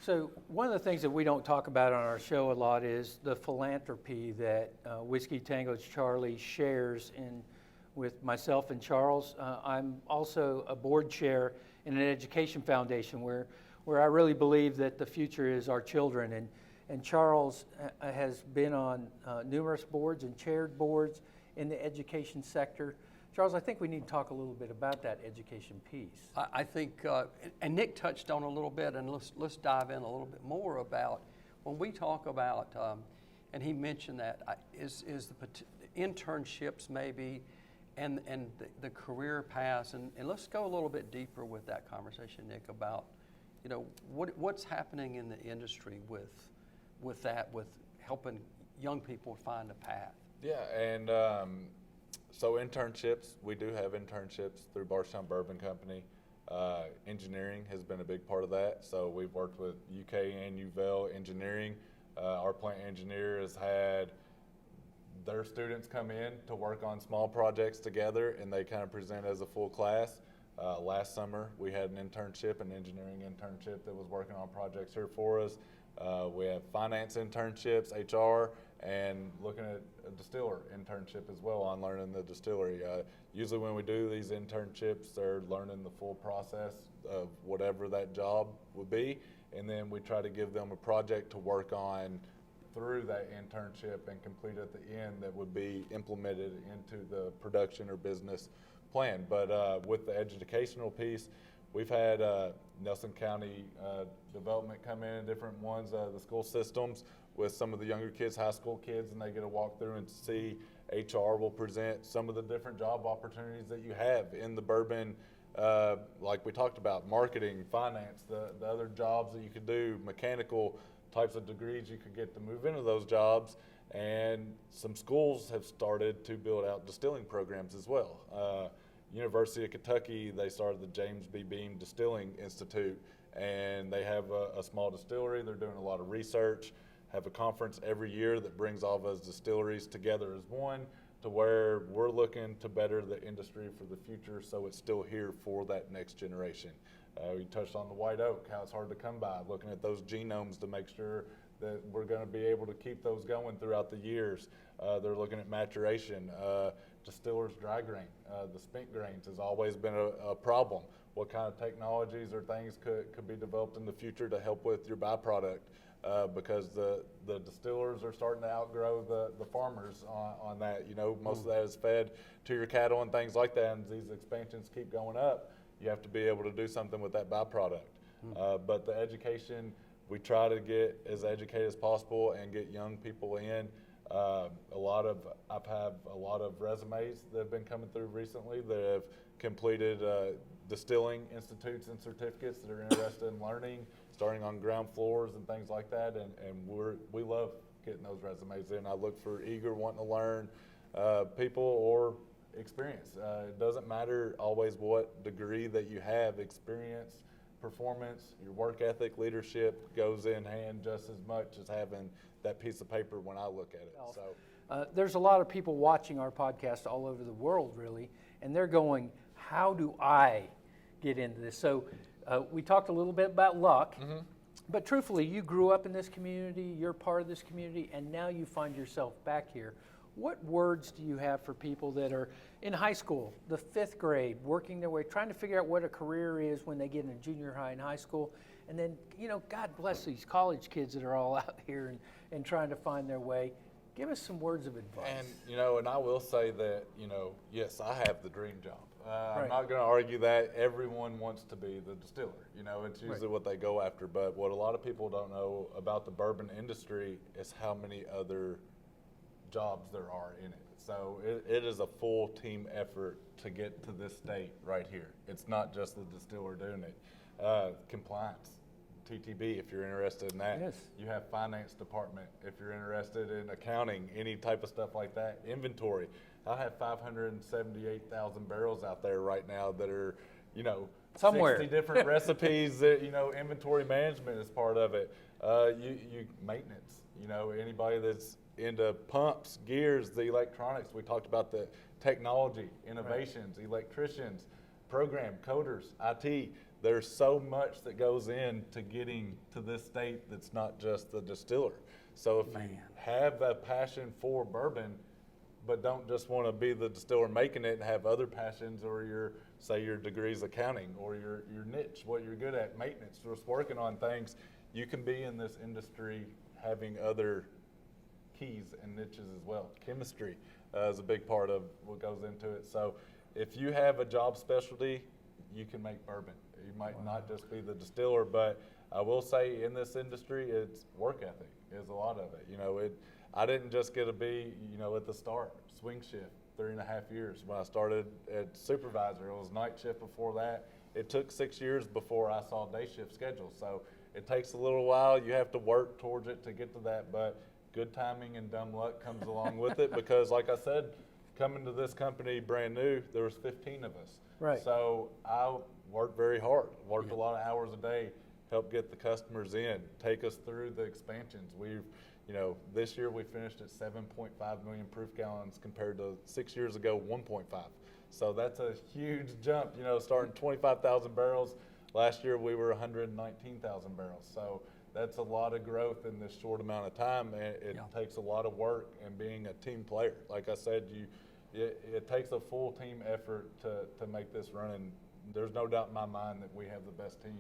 So one of the things that we don't talk about on our show a lot is the philanthropy that Whiskey Tango Charlie shares with myself and Charles. I'm also a board chair in an education foundation where I really believe that the future is our children. And Charles has been on numerous boards and chaired boards in the education sector. Charles, I think we need to talk a little bit about that education piece. I think, and Nick touched on a little bit, and let's dive in a little bit more about when we talk about, and he mentioned that, is the internships maybe, and the career paths, and let's go a little bit deeper with that conversation, Nick, about, you know, what's happening in the industry with that, with helping young people find a path. Yeah, and so internships, we do have internships through Bardstown Bourbon Company. Engineering has been a big part of that. So we've worked with UK and UVL Engineering. Our plant engineer has had their students come in to work on small projects together, and they kind of present as a full class. Last summer, we had an engineering internship that was working on projects here for us. We have finance internships, HR, and looking at a distiller internship as well on learning the distillery. Usually when we do these internships, they're learning the full process of whatever that job would be, and then we try to give them a project to work on through that internship and complete at the end that would be implemented into the production or business plan. But with the educational piece, we've had Nelson County development come in different ones, the school systems with some of the younger kids, high school kids, and they get to walk through and see. HR will present some of the different job opportunities that you have in the bourbon, like we talked about, marketing, finance, the other jobs that you could do, mechanical types of degrees you could get to move into those jobs. And some schools have started to build out distilling programs as well. University of Kentucky, they started the James B. Beam Distilling Institute, and they have a small distillery. They're doing a lot of research, have a conference every year that brings all those distilleries together as one, to where we're looking to better the industry for the future so it's still here for that next generation. We touched on the white oak, how it's hard to come by, looking at those genomes to make sure that we're going to be able to keep those going throughout the years. They're looking at maturation. Distillers dry grain, the spent grains has always been a problem. What kind of technologies or things could be developed in the future to help with your byproduct? Because the distillers are starting to outgrow the farmers on that. You know, most of that is fed to your cattle and things like that, and as these expansions keep going up, you have to be able to do something with that byproduct. But the education, we try to get as educated as possible and get young people in. I've had a lot of resumes that have been coming through recently that have completed distilling institutes and certificates that are interested in learning, starting on ground floors and things like that. And we love getting those resumes in. I look for eager, wanting to learn people or experience. It doesn't matter always what degree that you have. Experience, performance, your work ethic, leadership goes in hand just as much as having that piece of paper when I look at it. So there's a lot of people watching our podcast all over the world, really, and they're going, how do I get into this? So we talked a little bit about luck, but truthfully, you grew up in this community, you're part of this community, and now you find yourself back here. What words do you have for people that are in high school, the 5th grade, working their way, trying to figure out what a career is when they get in junior high and high school? And then, you know, God bless these college kids that are all out here and trying to find their way. Give us some words of advice. And, you know, and I will say that, you know, yes, I have the dream job. Right. I'm not going to argue that. Everyone wants to be the distiller. You know, it's usually what they go after. But what a lot of people don't know about the bourbon industry is how many other jobs there are in it. So it is a full team effort to get to this state right here. It's not just the distiller doing it. Compliance, TTB, if you're interested in that. Yes. You have finance department if you're interested in accounting, any type of stuff like that. Inventory. I have 578,000 barrels out there right now that are, you know, somewhere 60 different recipes that, you know, inventory management is part of it. You maintenance, you know, anybody that's into pumps, gears, the electronics. We talked about the technology, innovations, electricians, program, coders, IT. There's so much that goes into getting to this state that's not just the distiller. So if you have a passion for bourbon, but don't just want to be the distiller making it and have other passions, or your degree's accounting, or your niche, what you're good at, maintenance, just working on things, you can be in this industry having other keys and niches as well. Chemistry is a big part of what goes into it. So if you have a job specialty, you can make bourbon. You might not just be the distiller, but I will say in this industry, it's work ethic is a lot of it. You know, I didn't just get to be, you know, at the start, swing shift, 3.5 years. When I started at supervisor, it was night shift before that. It took 6 years before I saw day shift schedule. So it takes a little while. You have to work towards it to get to that, but good timing and dumb luck comes along with it, because like I said, coming to this company brand new, there was 15 of us. Right. So I worked very hard, worked a lot of hours a day, helped get the customers in, take us through the expansions. We've, you know, this year we finished at 7.5 million proof gallons compared to 6 years ago, 1.5. So that's a huge jump, you know, starting 25,000 barrels. Last year we were 119,000 barrels. So that's a lot of growth in this short amount of time, and it takes a lot of work and being a team player. Like I said, it takes a full team effort to make this run, and there's no doubt in my mind that we have the best team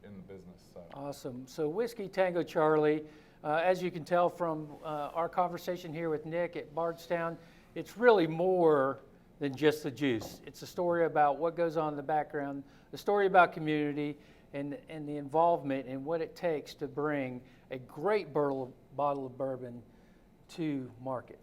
in the business. So. Awesome. So Whiskey Tango Charlie, as you can tell from our conversation here with Nick at Bardstown, it's really more than just the juice. It's a story about what goes on in the background, a story about community, and the involvement and what it takes to bring a great bottle of bourbon to market.